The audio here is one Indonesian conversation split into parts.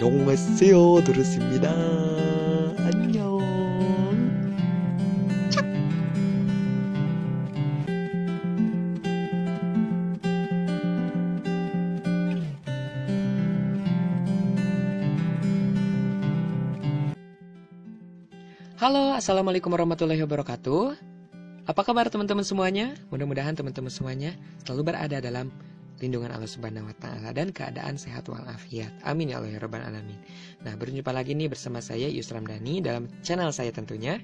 안녕하세요, 도르스입니다. 안녕. Halo, assalamualaikum warahmatullahi wabarakatuh. Apa kabar teman-teman semuanya? Mudah-mudahan teman-teman semuanya selalu berada dalam lindungan Allah Subhanahu wa Ta'ala dan keadaan sehat walafiat. Amin ya Allah ya Rabbal Alamin. Nah, berjumpa lagi nih bersama saya Yus Ramdhani dalam channel saya tentunya.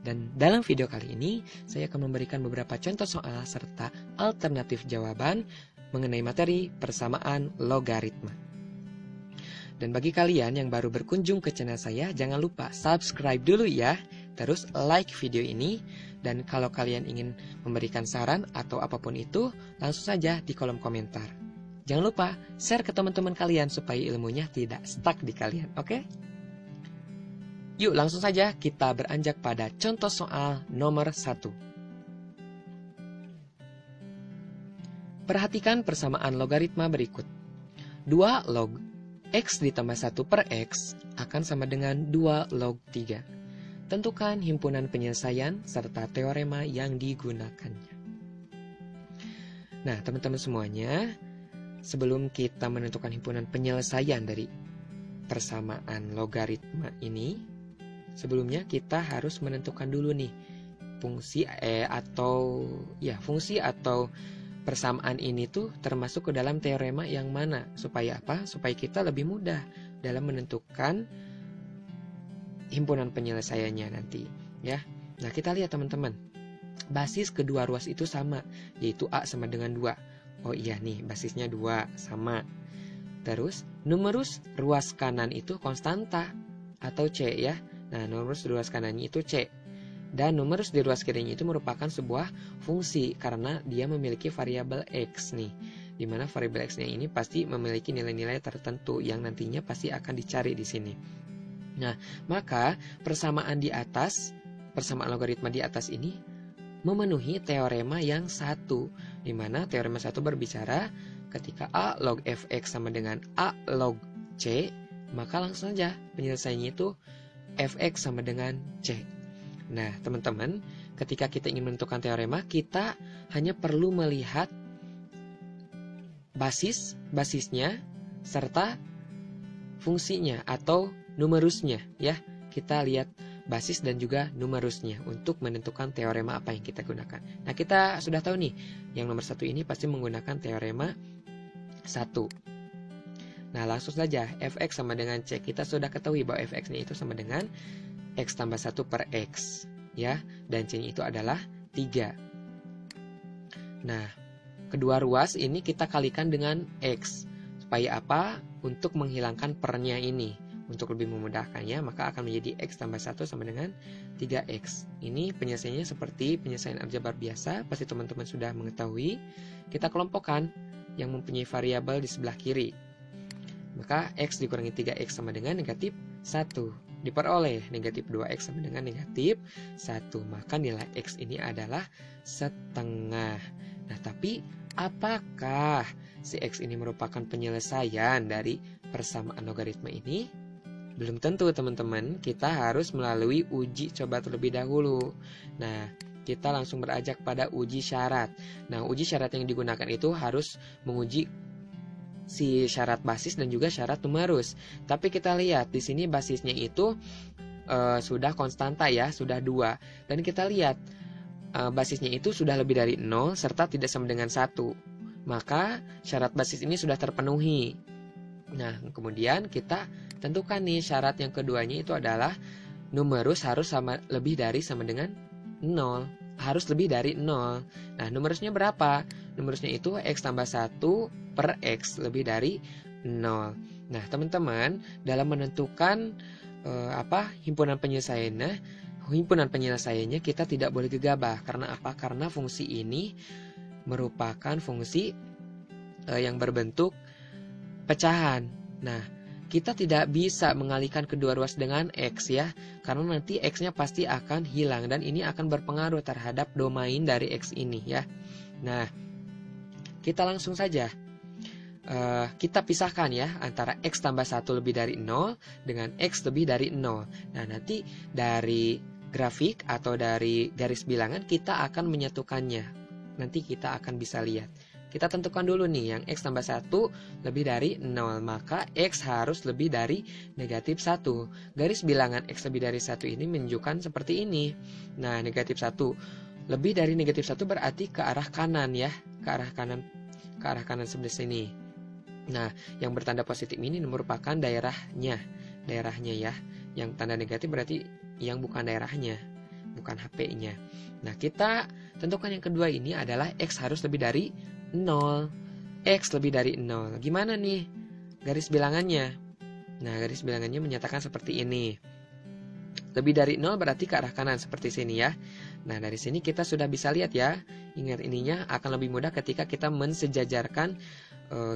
Dan dalam video kali ini saya akan memberikan beberapa contoh soal serta alternatif jawaban mengenai materi persamaan logaritma. Dan bagi kalian yang baru berkunjung ke channel saya, jangan lupa subscribe dulu ya. Terus like video ini. Dan kalau kalian ingin memberikan saran atau apapun itu, langsung saja di kolom komentar. Jangan lupa share ke teman-teman kalian supaya ilmunya tidak stuck di kalian, oke? Yuk langsung saja kita beranjak pada contoh soal nomor 1. Perhatikan persamaan logaritma berikut. 2 log X ditambah 1 per X akan sama dengan 2 log 3. Tentukan himpunan penyelesaian serta teorema yang digunakannya. Nah, teman-teman semuanya, sebelum kita menentukan himpunan penyelesaian dari persamaan logaritma ini, sebelumnya kita harus menentukan dulu nih fungsi atau persamaan ini tuh termasuk ke dalam teorema yang mana. Supaya apa? Supaya kita lebih mudah dalam menentukan himpunan penyelesaiannya nanti ya. Nah, kita lihat teman-teman. Basis kedua ruas itu sama, yaitu A sama dengan 2. Oh iya nih, basisnya 2 sama. Terus numerus ruas kanan itu konstanta atau C ya. Nah, numerus ruas kanannya itu C. Dan numerus di ruas kirinya itu merupakan sebuah fungsi karena dia memiliki variabel X nih. Dimana variabel X-nya ini pasti memiliki nilai-nilai tertentu yang nantinya pasti akan dicari di sini. Nah, maka persamaan logaritma di atas ini memenuhi teorema yang satu, di mana teorema satu berbicara ketika A log fx sama dengan A log C, maka langsung saja penyelesaiannya itu fx sama dengan C. Nah, teman-teman, ketika kita ingin menentukan teorema, kita hanya perlu melihat basisnya, serta fungsinya atau numerusnya ya. Kita lihat basis dan juga numerusnya untuk menentukan teorema apa yang kita gunakan. Nah, kita sudah tahu nih, yang nomor 1 ini pasti menggunakan teorema 1. Nah, langsung saja fx sama dengan C. Kita sudah ketahui bahwa fx-nya itu sama dengan x tambah 1 per x ya, dan C-nya itu adalah 3. Nah, kedua ruas ini kita kalikan dengan x. Supaya apa? Untuk menghilangkan pernya ini. Untuk lebih memudahkannya, maka akan menjadi X tambah 1 sama dengan 3X. Ini penyelesaiannya seperti penyelesaian aljabar biasa, pasti teman-teman sudah mengetahui. Kita kelompokkan yang mempunyai variabel di sebelah kiri. Maka X dikurangi 3X sama dengan negatif 1. Diperoleh negatif 2X sama dengan negatif 1. Maka nilai X ini adalah setengah. Nah, tapi apakah si X ini merupakan penyelesaian dari persamaan logaritma ini? Belum tentu teman-teman, kita harus melalui uji coba terlebih dahulu. Nah, kita langsung beranjak pada uji syarat. Nah, uji syarat yang digunakan itu harus menguji si syarat basis dan juga syarat numerus. Tapi kita lihat di sini basisnya itu sudah konstanta ya, sudah 2. Dan kita lihat basisnya itu sudah lebih dari 0 serta tidak sama dengan 1. Maka syarat basis ini sudah terpenuhi. Nah, kemudian kita tentukan nih syarat yang keduanya itu adalah numerus harus lebih dari sama dengan 0. Harus lebih dari 0. Nah, numerusnya berapa? Numerusnya itu X tambah 1 per X lebih dari 0. Nah, teman-teman, dalam menentukan himpunan penyelesaiannya kita tidak boleh gegabah. Karena apa? Karena fungsi ini merupakan fungsi yang berbentuk pecahan. Nah, kita tidak bisa mengalihkan kedua ruas dengan X ya, karena nanti X-nya pasti akan hilang dan ini akan berpengaruh terhadap domain dari X ini ya. Nah, kita langsung saja kita pisahkan ya antara X tambah 1 lebih dari 0 dengan X lebih dari 0. Nah, nanti dari grafik atau dari garis bilangan kita akan menyatukannya. Nanti kita akan bisa lihat. Kita tentukan dulu nih yang X tambah 1 lebih dari 0. Maka X harus lebih dari negatif 1. Garis bilangan X lebih dari 1 ini menunjukkan seperti ini. Nah, negatif 1 lebih dari negatif 1 berarti ke arah kanan ya. Ke arah kanan sebelah sini. Nah, yang bertanda positif ini merupakan daerahnya ya. Yang tanda negatif berarti yang bukan daerahnya, bukan HP-nya. Nah, kita tentukan yang kedua ini adalah X harus lebih dari 0. X lebih dari 0. Gimana nih garis bilangannya? Nah, garis bilangannya menyatakan seperti ini. Lebih dari 0 berarti ke arah kanan seperti sini ya. Nah, dari sini kita sudah bisa lihat ya. Ingat, ininya akan lebih mudah ketika kita mensejajarkan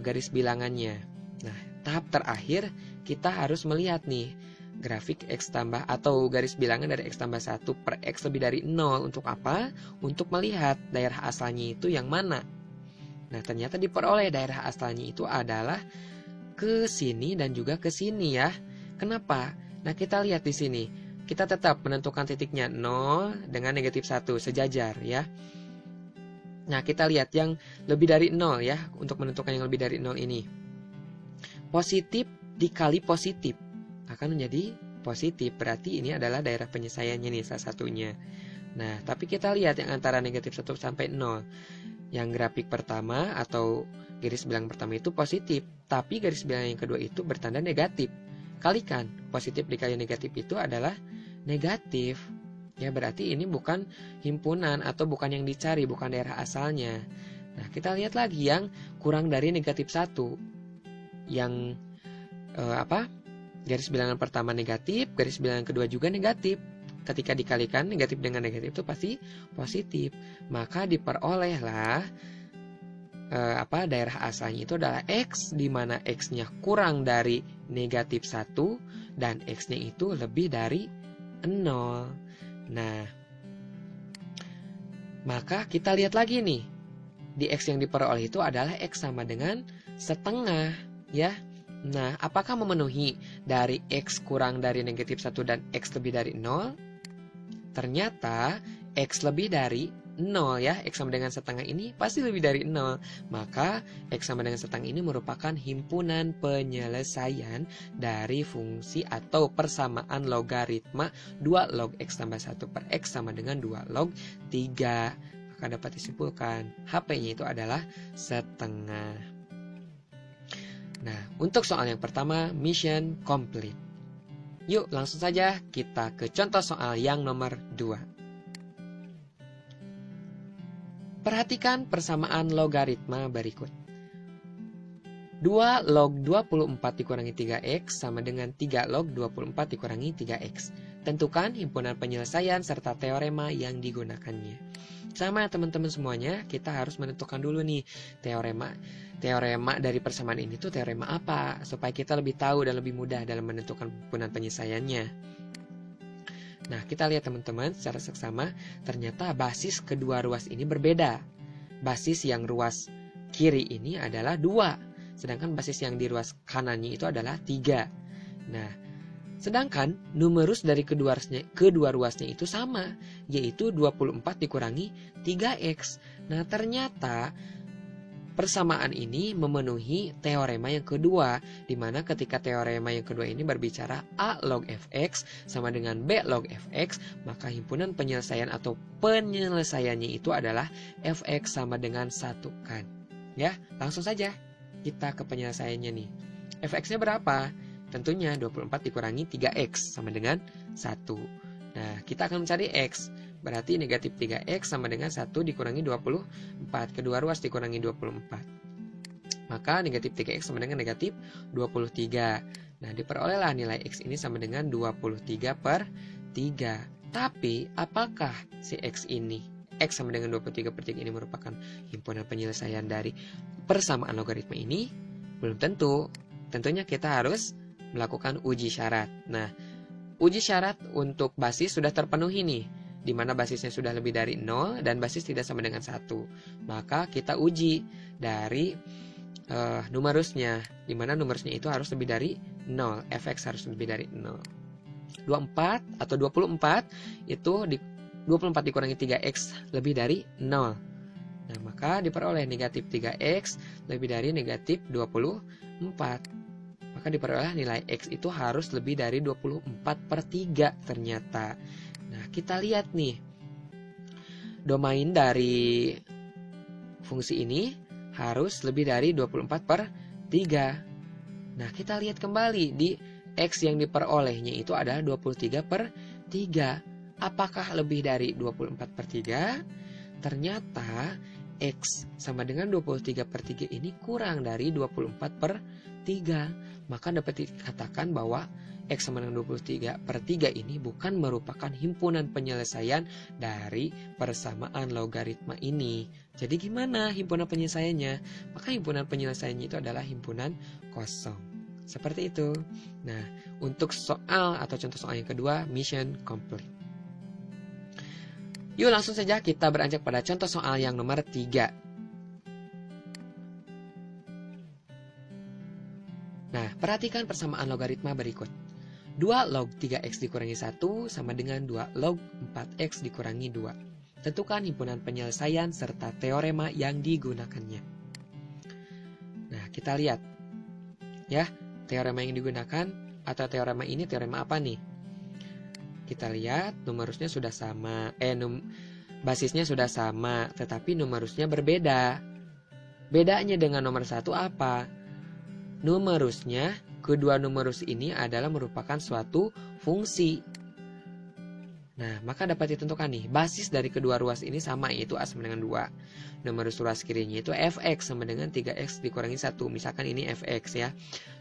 garis bilangannya. Nah, tahap terakhir kita harus melihat nih grafik X tambah atau garis bilangan dari X tambah 1 per X lebih dari 0. Untuk apa? Untuk melihat daerah asalnya itu yang mana. Nah, ternyata diperoleh daerah asalnya itu adalah ke sini dan juga ke sini ya. Kenapa? Nah, kita lihat di sini. Kita tetap menentukan titiknya 0 dengan negatif 1 sejajar ya. Nah, kita lihat yang lebih dari 0 ya. Untuk menentukan yang lebih dari 0 ini. Positif dikali positif akan menjadi positif. Berarti ini adalah daerah penyelesaiannya nih salah satunya. Nah, tapi kita lihat yang antara negatif 1 sampai 0. Yang grafik pertama atau garis bilangan pertama itu positif, tapi garis bilangan yang kedua itu bertanda negatif. Kalikan, positif dikali negatif itu adalah negatif. Ya, berarti ini bukan himpunan atau bukan yang dicari, bukan daerah asalnya. Nah, kita lihat lagi yang kurang dari negatif 1. Yang garis bilangan pertama negatif, garis bilangan kedua juga negatif. Ketika dikalikan negatif dengan negatif itu pasti positif. Maka diperolehlah daerah asalnya itu adalah X, di mana X-nya kurang dari negatif 1 dan X-nya itu lebih dari 0. Nah, maka kita lihat lagi nih. Di X yang diperoleh itu adalah X sama dengan setengah ya. Nah, apakah memenuhi dari X kurang dari negatif 1 dan X lebih dari 0? Ternyata X lebih dari 0 ya. X sama dengan setengah ini pasti lebih dari 0. Maka X sama dengan setengah ini merupakan himpunan penyelesaian dari fungsi atau persamaan logaritma 2 log X tambah 1 per X sama dengan 2 log 3. Maka dapat disimpulkan HP-nya itu adalah setengah. Nah, untuk soal yang pertama, mission complete. Yuk, langsung saja kita ke contoh soal yang nomor 2. Perhatikan persamaan logaritma berikut. 2 log 24 dikurangi 3x sama dengan 3 log 24 dikurangi 3x. Tentukan himpunan penyelesaian serta teorema yang digunakannya. Sama teman-teman semuanya, kita harus menentukan dulu nih teorema dari persamaan ini tuh teorema apa, supaya kita lebih tahu dan lebih mudah dalam menentukan himpunan penyelesaiannya. Nah, kita lihat teman-teman secara seksama, ternyata basis kedua ruas ini berbeda. Basis yang ruas kiri ini adalah 2. Sedangkan basis yang di ruas kanannya itu adalah 3. Nah, sedangkan numerus dari kedua ruasnya itu sama, yaitu 24 dikurangi 3x. Nah, ternyata persamaan ini memenuhi teorema yang kedua, di mana ketika teorema yang kedua ini berbicara A log fx sama dengan B log fx, maka himpunan penyelesaian atau penyelesaiannya itu adalah fx sama dengan 1 kan. Ya, langsung saja kita ke penyelesaiannya nih. Fx-nya berapa? Tentunya 24 dikurangi 3x sama dengan 1. Nah, kita akan mencari x. Berarti negatif 3x sama dengan 1 dikurangi 24. Kedua ruas dikurangi 24. Maka negatif 3x sama dengan negatif 23. Nah, diperolehlah nilai x ini sama dengan 23 per 3. Tapi, apakah si x ini, x sama dengan 23 per 3 ini merupakan himpunan penyelesaian dari persamaan logaritma ini? Belum tentu. Tentunya kita harus melakukan uji syarat. Nah, uji syarat untuk basis sudah terpenuhi nih, di mana basisnya sudah lebih dari 0 dan basis tidak sama dengan 1. Maka kita uji dari numerusnya, dimana numerusnya itu harus lebih dari 0, fx harus lebih dari 0. 24 atau 24 itu 24 dikurangi 3x lebih dari 0. Nah, maka diperoleh negatif 3x lebih dari negatif 24. Maka diperoleh nilai x itu harus lebih dari 24/3 ternyata. Nah, kita lihat nih, domain dari fungsi ini harus lebih dari 24/3. Nah, kita lihat kembali di x yang diperolehnya itu adalah 23/3. Apakah lebih dari 24/3? Ternyata x sama dengan 23/3 ini kurang dari 24/3. Maka dapat dikatakan bahwa x sama dengan 23/3 ini bukan merupakan himpunan penyelesaian dari persamaan logaritma ini. Jadi gimana himpunan penyelesaiannya? Maka himpunan penyelesaiannya itu adalah himpunan kosong. Seperti itu. Nah, untuk soal atau contoh soal yang kedua, mission complete. Yuk langsung saja kita beranjak pada contoh soal yang nomor 3. Nah, perhatikan persamaan logaritma berikut. 2 log 3x dikurangi 1 sama dengan 2 log 4x dikurangi 2. Tentukan himpunan penyelesaian serta teorema yang digunakannya. Nah, kita lihat. Ya, teorema yang digunakan atau teorema ini teorema apa nih? Kita lihat numerusnya sudah sama, basisnya sudah sama, tetapi numerusnya berbeda. Bedanya dengan nomor 1 apa? Numerusnya, kedua numerus ini adalah merupakan suatu fungsi. Nah, maka dapat ditentukan nih, basis dari kedua ruas ini sama, yaitu A sama dengan 2. Numerus ruas kirinya itu fx sama dengan 3x dikurangi 1. Misalkan ini fx ya.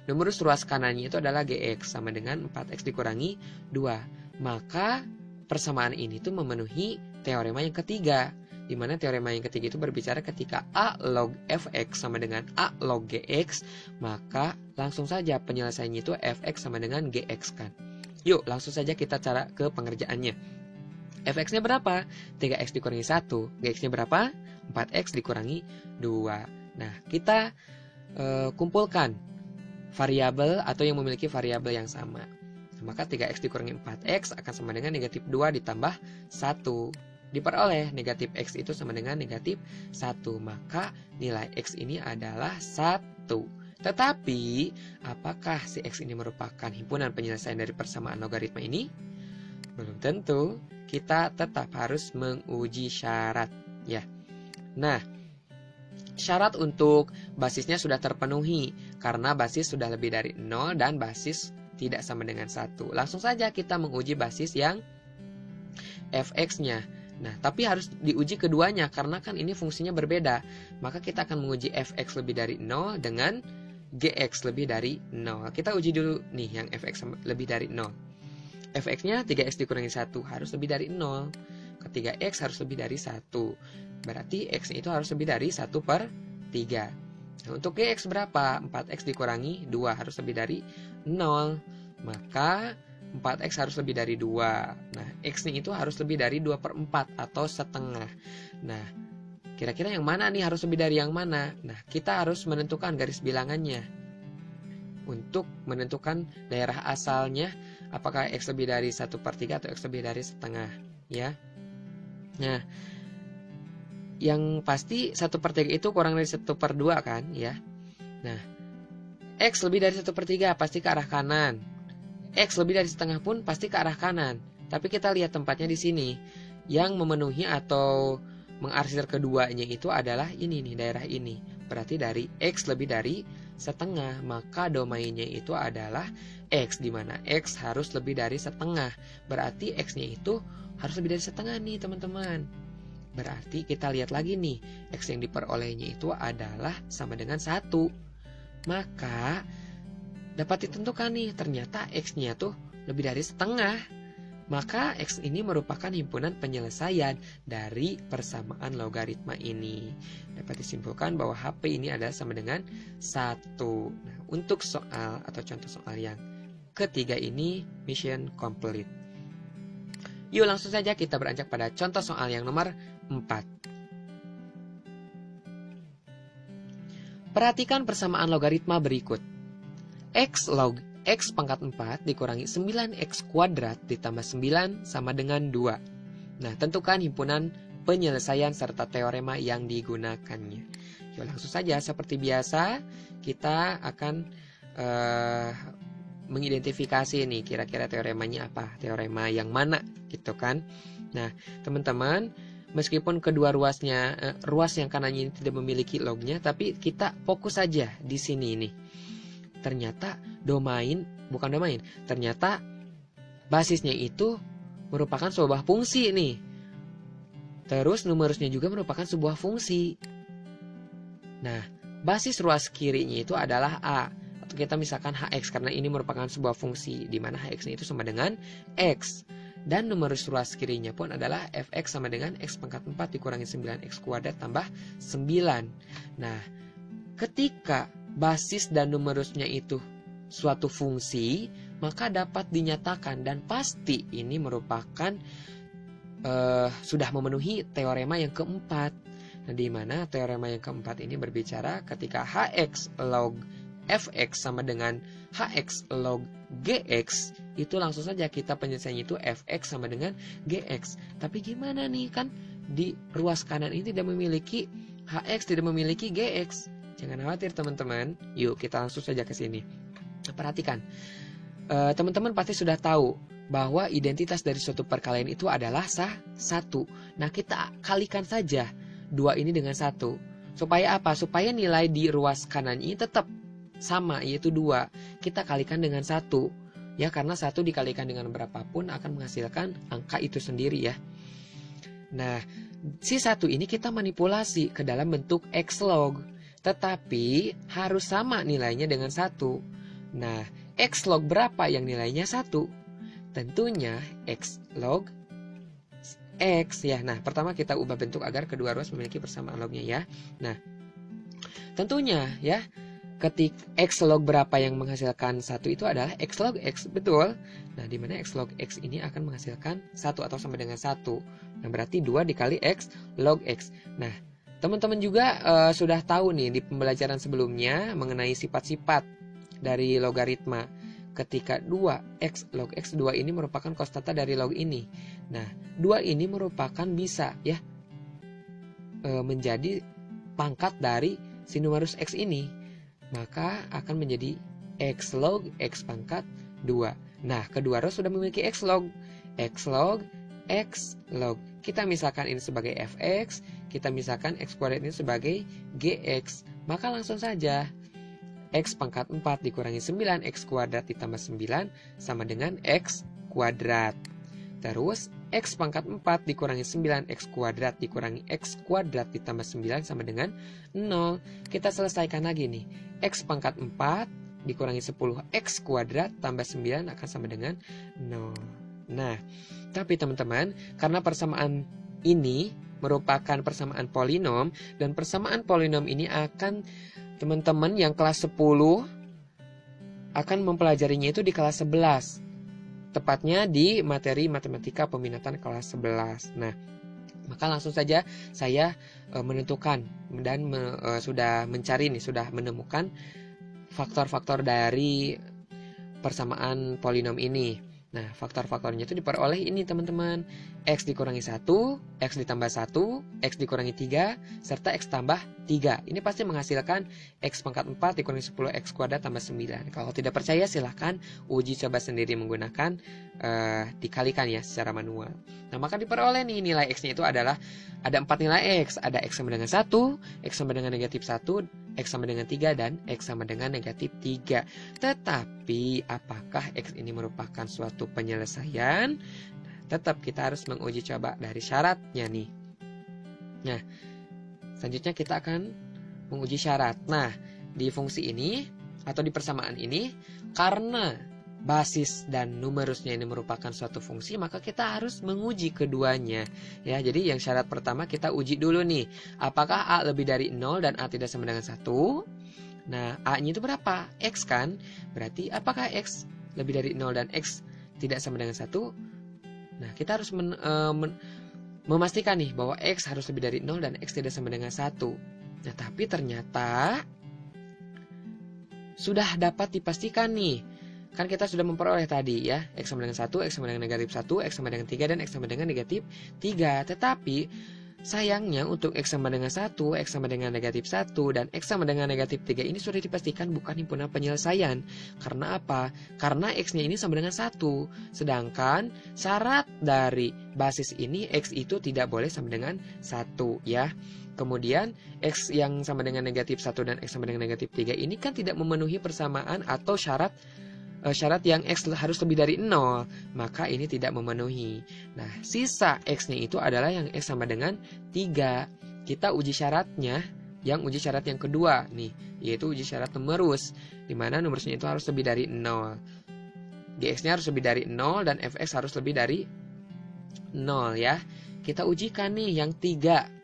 Numerus ruas kanannya itu adalah gx sama dengan 4x dikurangi 2. Maka persamaan ini tuh memenuhi teorema yang ketiga. Di mana teorema yang ketiga itu berbicara ketika A log fx sama dengan A log gx, maka langsung saja penyelesaiannya itu fx sama dengan gx kan. Yuk langsung saja kita cara ke pengerjaannya. Fx-nya berapa? 3x dikurangi 1. Gx-nya berapa? 4x dikurangi 2. Nah, kita kumpulkan variabel atau yang memiliki variabel yang sama. Maka 3x dikurangi 4x akan sama dengan negatif 2 ditambah 1. Diperoleh negatif x itu sama dengan negatif 1. Maka nilai x ini adalah 1. Tetapi, apakah si x ini merupakan himpunan penyelesaian dari persamaan logaritma ini? Belum tentu. Kita tetap harus menguji syarat. Ya. Nah, syarat untuk basisnya sudah terpenuhi karena basis sudah lebih dari 0 dan basis tidak sama dengan 1. Langsung saja kita menguji basis yang fx-nya. Nah, tapi harus diuji keduanya karena kan ini fungsinya berbeda. Maka kita akan menguji fx lebih dari 0 dengan gx lebih dari 0. Kita uji dulu nih yang fx lebih dari 0. Fx-nya 3x dikurangi 1 harus lebih dari 0. Ketiga x harus lebih dari 1. Berarti x itu harus lebih dari 1/3. Nah, untuk gx berapa? 4x dikurangi 2 harus lebih dari 0. Maka 4x harus lebih dari 2. Nah, x-nya itu harus lebih dari 2/4 atau setengah. Nah, kira-kira yang mana nih harus lebih dari yang mana? Nah, kita harus menentukan garis bilangannya. Untuk menentukan daerah asalnya, apakah x lebih dari 1/3 atau x lebih dari setengah. Ya. Nah, yang pasti 1/3 itu kurang dari 1/2 kan ya. Nah, x lebih dari 1/3 pasti ke arah kanan. X lebih dari setengah pun pasti ke arah kanan. Tapi kita lihat tempatnya di sini. Yang memenuhi atau mengarsir keduanya itu adalah ini nih, daerah ini. Berarti dari x lebih dari setengah, maka domainnya itu adalah x, di mana x harus lebih dari setengah. Berarti x-nya itu harus lebih dari setengah nih teman-teman. Berarti kita lihat lagi nih, x yang diperolehnya itu adalah sama dengan 1. Maka dapat ditentukan nih, ternyata x-nya tuh lebih dari setengah. Maka x ini merupakan himpunan penyelesaian dari persamaan logaritma ini. Dapat disimpulkan bahwa HP ini adalah sama dengan 1. Nah, untuk soal atau contoh soal yang ketiga ini mission complete. Yuk langsung saja kita beranjak pada contoh soal yang nomor 4. Perhatikan persamaan logaritma berikut. X log X pangkat 4 dikurangi 9X kuadrat ditambah 9 sama dengan 2. Nah, tentukan himpunan penyelesaian serta teorema yang digunakannya. Yuk langsung saja, seperti biasa kita akan mengidentifikasi nih kira-kira teoremanya apa, teorema yang mana gitu kan. Nah, teman-teman, meskipun kedua ruas yang kanannya ini tidak memiliki lognya, tapi kita fokus saja di sini nih. Ternyata ternyata basisnya itu merupakan sebuah fungsi nih. Terus numerusnya juga merupakan sebuah fungsi. Nah, basis ruas kirinya itu adalah A. Atau kita misalkan HX, karena ini merupakan sebuah fungsi, di mana HX-nya itu sama dengan X. Dan numerus ruas kirinya pun adalah Fx sama dengan X pangkat 4 dikurangi 9X kuadrat tambah 9. Nah, ketika basis dan numerusnya itu suatu fungsi, maka dapat dinyatakan dan pasti ini merupakan sudah memenuhi teorema yang keempat. Nah, di mana teorema yang keempat ini berbicara ketika Hx log Fx sama dengan Hx log Gx, itu langsung saja kita penyelesaiannya itu Fx sama dengan Gx. Tapi gimana nih, kan di ruas kanan ini tidak memiliki Hx, tidak memiliki Gx. Jangan khawatir teman-teman, yuk kita langsung saja ke sini. Perhatikan, teman-teman pasti sudah tahu bahwa identitas dari suatu perkalian itu adalah satu. Nah, kita kalikan saja 2 ini dengan 1. Supaya apa? Supaya nilai di ruas kanan ini tetap sama, yaitu 2. Kita kalikan dengan 1. Ya, karena 1 dikalikan dengan berapapun akan menghasilkan angka itu sendiri ya. Nah, si 1 ini kita manipulasi ke dalam bentuk X log. Tetapi harus sama nilainya dengan 1. Nah, X log berapa yang nilainya 1? Tentunya X log X ya. Nah, pertama kita ubah bentuk agar kedua ruas memiliki persamaan lognya ya. Nah, tentunya ya, ketik X log berapa yang menghasilkan 1 itu adalah X log X, betul. Nah, di mana X log X ini akan menghasilkan 1 atau sama dengan 1. Nah, berarti 2 dikali X log X. Nah, teman-teman juga sudah tahu nih di pembelajaran sebelumnya mengenai sifat-sifat dari logaritma. Ketika 2x log x, 2 ini merupakan konstanta dari log ini. Nah, 2 ini merupakan bisa ya menjadi pangkat dari si numerus x ini. Maka akan menjadi x log x pangkat 2. Nah, kedua ruas sudah memiliki x log x log. Kita misalkan ini sebagai fx, kita misalkan x kuadrat ini sebagai gx. Maka langsung saja x pangkat 4 dikurangi 9x kuadrat ditambah 9 sama dengan x kuadrat. Terus x pangkat 4 dikurangi 9x kuadrat dikurangi x kuadrat ditambah 9 sama dengan 0. Kita selesaikan lagi nih. X pangkat 4 dikurangi 10x kuadrat tambah 9 akan sama dengan 0. Nah, tapi teman-teman, karena persamaan ini merupakan persamaan polinom, dan persamaan polinom ini akan teman-teman yang kelas 10 akan mempelajarinya itu di kelas 11. Tepatnya di materi matematika peminatan kelas 11. Nah, maka langsung saja saya menentukan dan sudah mencari nih, sudah menemukan faktor-faktor dari persamaan polinom ini. Nah, faktor-faktornya itu diperoleh ini teman-teman. X dikurangi 1, X ditambah 1, X dikurangi 3, serta X tambah 3. Ini pasti menghasilkan X pangkat 4 dikurangi 10X kuadrat tambah 9. Kalau tidak percaya silahkan uji coba sendiri menggunakan dikalikan ya secara manual. Nah, maka diperoleh nih nilai X-nya itu adalah ada 4 nilai X. Ada X sama dengan 1, X sama dengan negatif 1, X sama dengan 3, dan X sama dengan negatif 3. Tetapi apakah X ini merupakan suatu penyelesaian? Tetap kita harus menguji coba dari syaratnya nih. Nah, selanjutnya kita akan menguji syarat. Nah, di fungsi ini atau di persamaan ini, karena basis dan numerusnya ini merupakan suatu fungsi, maka kita harus menguji keduanya. Ya, jadi yang syarat pertama kita uji dulu nih. Apakah A lebih dari 0 dan A tidak sama dengan 1? Nah, A-nya itu berapa? X kan? Berarti apakah X lebih dari 0 dan X tidak sama dengan 1? Nah, kita harus memastikan nih bahwa X harus lebih dari 0 dan X tidak sama dengan 1. Nah, tapi ternyata sudah dapat dipastikan nih. Kan kita sudah memperoleh tadi ya, X sama dengan 1, X sama dengan negatif 1, X sama dengan 3, dan X sama dengan negatif 3. Tetapi sayangnya untuk X sama dengan 1, X sama dengan negatif 1, dan X sama dengan negatif 3 ini sudah dipastikan bukan himpunan penyelesaian. Karena apa? Karena X-nya ini sama dengan 1. Sedangkan syarat dari basis ini X itu tidak boleh sama dengan 1 ya. Kemudian X yang sama dengan negatif 1 dan X sama dengan negatif 3 ini kan tidak memenuhi persamaan atau syarat yang X harus lebih dari 0, maka ini tidak memenuhi. Nah, sisa X-nya itu adalah yang X sama dengan 3. Kita uji syaratnya, yang uji syarat yang kedua nih, yaitu uji syarat numerus, di mana numerusnya itu harus lebih dari 0. Gx-nya harus lebih dari 0 dan Fx harus lebih dari 0 ya. Kita ujikan nih yang 3.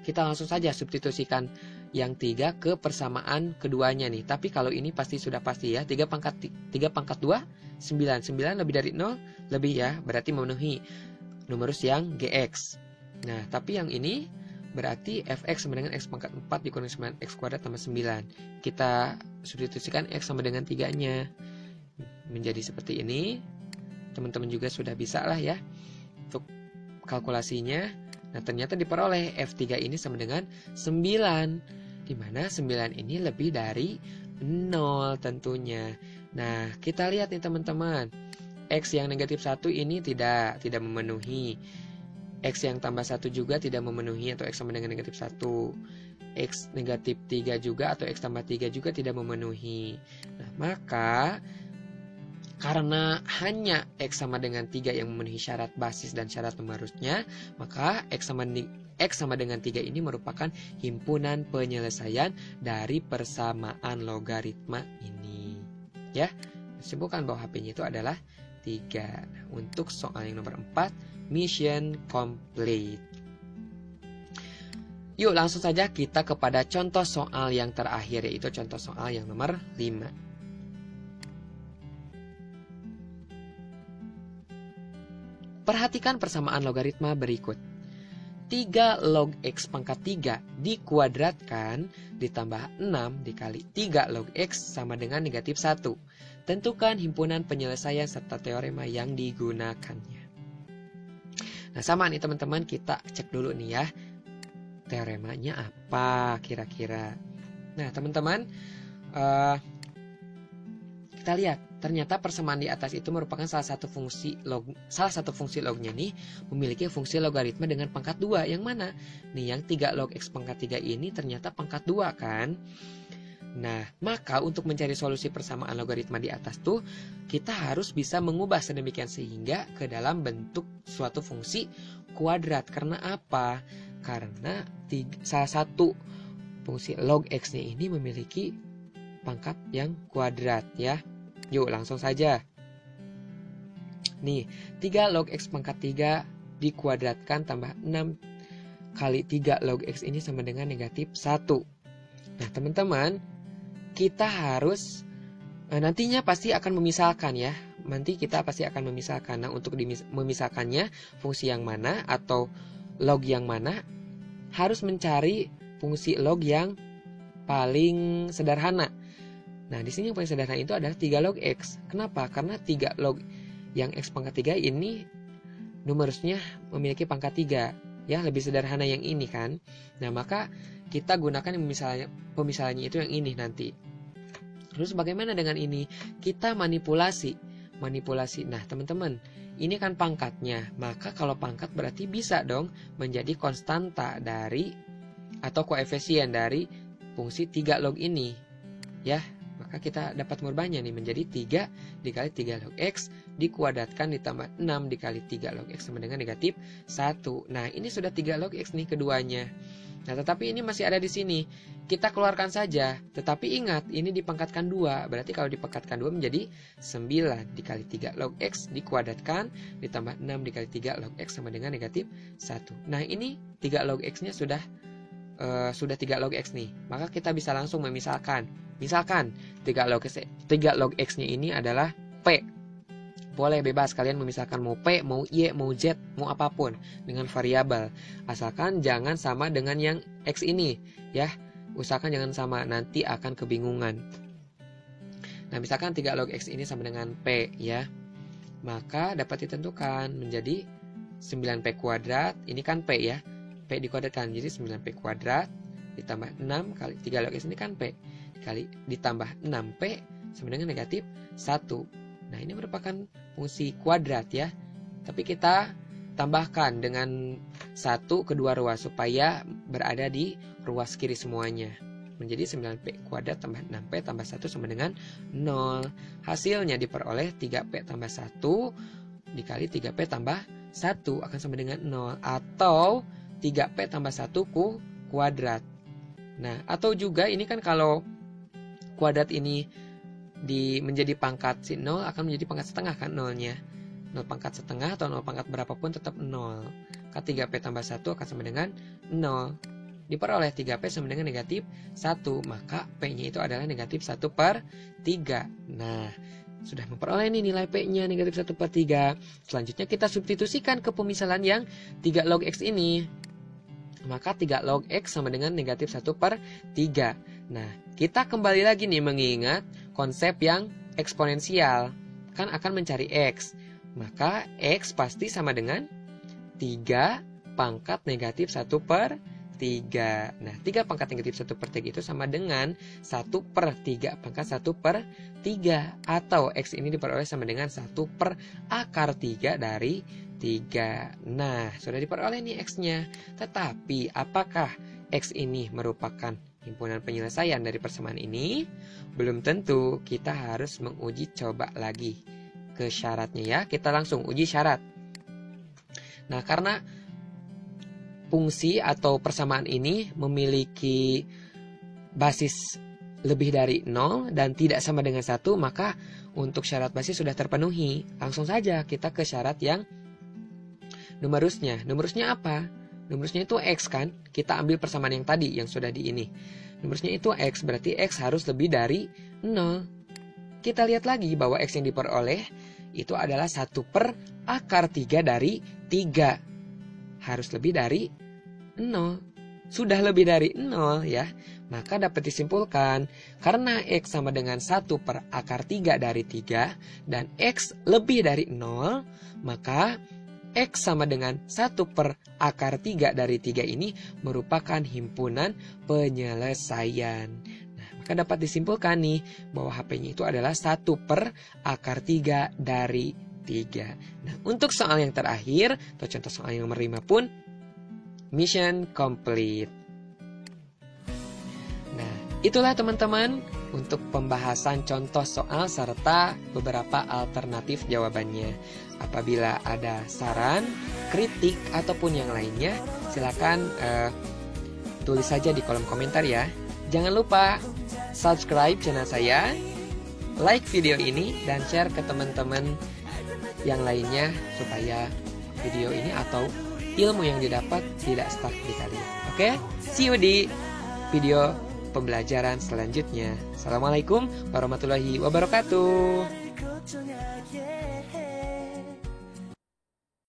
Kita langsung saja substitusikan yang 3 ke persamaan keduanya nih. Tapi kalau ini sudah pasti ya. 3 pangkat 2, 9. 9 lebih dari 0, lebih ya. Berarti memenuhi numerus yang Gx. Nah, tapi yang ini berarti Fx sama dengan X pangkat 4 dikurangi 9X kuadrat tambah 9. Kita substitusikan X sama dengan 3-nya. Menjadi seperti ini. Teman-teman juga sudah bisa lah ya untuk kalkulasinya. Nah, ternyata diperoleh F3 ini sama dengan 9. Di mana 9 ini lebih dari 0 tentunya. Nah, kita lihat nih teman-teman. X yang negatif 1 ini tidak memenuhi. X yang tambah 1 juga tidak memenuhi atau X sama dengan negatif 1. X negatif 3 juga atau X tambah 3 juga tidak memenuhi. Nah, maka karena hanya X sama dengan 3 yang memenuhi syarat basis dan syarat numerusnya, maka X sama dengan 3 ini merupakan himpunan penyelesaian dari persamaan logaritma ini. Ya, simpulkan bahwa HP-nya itu adalah 3. Nah, untuk soal yang nomor 4, mission complete. Yuk langsung saja kita kepada contoh soal yang terakhir, yaitu contoh soal yang nomor 5. Perhatikan persamaan logaritma berikut. 3 log X pangkat 3 dikuadratkan ditambah 6 dikali 3 log X sama dengan negatif 1. Tentukan himpunan penyelesaian serta teorema yang digunakannya. Nah, sama nih teman-teman, kita cek dulu nih ya. Teoremanya apa kira-kira? Nah, teman-teman, kita lihat. Ternyata persamaan di atas itu merupakan salah satu fungsi lognya nih memiliki fungsi logaritma dengan pangkat 2. Yang mana? Nih yang 3 log X pangkat 3 ini ternyata pangkat 2 kan? Nah, maka untuk mencari solusi persamaan logaritma di atas tuh kita harus bisa mengubah sedemikian sehingga ke dalam bentuk suatu fungsi kuadrat. Karena apa? Karena salah satu fungsi log X-nya ini memiliki pangkat yang kuadrat ya. Yuk langsung saja. Nih, 3 log X pangkat 3 dikuadratkan tambah 6 kali 3 log X ini sama dengan negatif 1. Nah teman-teman, kita harus nantinya pasti akan memisalkan ya. Nanti kita pasti akan memisahkan. Nah, untuk memisahkannya, fungsi yang mana atau log yang mana, harus mencari fungsi log yang paling sederhana. Nah, di sini yang paling sederhana itu adalah 3 log X. Kenapa? Karena 3 log yang X pangkat 3 ini numerusnya memiliki pangkat 3. Ya, lebih sederhana yang ini kan. Nah, maka kita gunakan pemisalannya itu yang ini nanti. Terus bagaimana dengan ini? Kita manipulasi. Nah, teman-teman, ini kan pangkatnya. Maka kalau pangkat berarti bisa dong menjadi konstanta dari atau koefisien dari fungsi 3 log ini. Ya, maka kita dapat merubahnya nih menjadi 3 dikali 3 log X dikuadratkan ditambah 6 dikali 3 log X sama dengan negatif 1. Nah, ini sudah 3 log X nih keduanya. Nah, tetapi ini masih ada di sini. Kita keluarkan saja. Tetapi ingat, ini dipangkatkan 2. Berarti kalau dipangkatkan 2 menjadi 9 dikali 3 log X dikuadratkan ditambah 6 dikali 3 log X sama dengan negatif 1. Nah, ini 3 log X-nya sudah 3 log X nih. Maka kita bisa langsung memisalkan. Misalkan 3 log X-nya ini adalah P. Boleh bebas kalian memisahkan mau P, mau Y, mau Z, mau apapun dengan variabel. Asalkan jangan sama dengan yang X ini ya. Usahakan jangan sama, nanti akan kebingungan. Nah, misalkan 3 log X ini sama dengan P ya. Maka dapat ditentukan menjadi 9P kuadrat. Ini kan P ya. P dikuadratkan jadi 9P kuadrat ditambah 6 kali 3 log X ini kan P. Kali ditambah 6P sama dengan negatif 1. Nah, ini merupakan fungsi kuadrat ya. Tapi kita tambahkan dengan 1 kedua ruas supaya berada di ruas kiri semuanya. Menjadi 9P kuadrat tambah 6P tambah 1 sama dengan 0. Hasilnya diperoleh 3P tambah 1 dikali 3P tambah 1 akan sama dengan 0. Atau 3P tambah 1 kuadrat. Nah, atau juga ini kan kalau kuadrat ini menjadi pangkat si 0 akan menjadi pangkat setengah kan 0-nya. 0 pangkat setengah atau 0 pangkat berapapun tetap 0. Maka 3P tambah 1 akan sama dengan 0. Diperoleh 3P sama dengan negatif 1. Maka P-nya itu adalah negatif 1/3. Nah, sudah memperoleh nih nilai P-nya negatif 1/3. Selanjutnya kita substitusikan ke pemisalan yang 3 log X ini. Maka 3 log X sama dengan negatif 1/3. Nah, kita kembali lagi nih mengingat konsep yang eksponensial. Kan akan mencari X. Maka X pasti sama dengan 3 pangkat negatif 1/3. Nah, 3 pangkat negatif 1/3 itu sama dengan 1/3 pangkat 1/3. Atau X ini diperoleh sama dengan 1/3 dari 3. Nah, sudah diperoleh nih X-nya. Tetapi, apakah X ini merupakan himpunan penyelesaian dari persamaan ini? Belum tentu. Kita harus menguji coba lagi ke syaratnya ya. Kita langsung uji syarat. Nah, karena fungsi atau persamaan ini memiliki basis lebih dari 0 dan tidak sama dengan 1, maka untuk syarat basis sudah terpenuhi. Langsung saja kita ke syarat yang numerusnya. Numerusnya apa? Numerusnya itu X kan? Kita ambil persamaan yang tadi yang sudah di ini. Numerusnya itu X, berarti X harus lebih dari 0. Kita lihat lagi bahwa X yang diperoleh itu adalah 1/3 dari 3. Harus lebih dari 0. Sudah lebih dari 0 ya. Maka dapat disimpulkan karena X sama dengan 1/3 dari 3 dan X lebih dari 0, maka X sama dengan 1/3 dari 3 ini merupakan himpunan penyelesaian. Nah, maka dapat disimpulkan nih bahwa HP-nya itu adalah 1/3 dari 3. Nah, untuk soal yang terakhir atau contoh soal yang nomor 5 pun mission complete. Nah, itulah teman-teman untuk pembahasan contoh soal serta beberapa alternatif jawabannya. Apabila ada saran, kritik, ataupun yang lainnya, silakan tulis saja di kolom komentar ya. Jangan lupa subscribe channel saya, like video ini, dan share ke teman-teman yang lainnya supaya video ini atau ilmu yang didapat tidak stuck di kalian. Oke? See you di video pembelajaran selanjutnya. Assalamualaikum warahmatullahi wabarakatuh.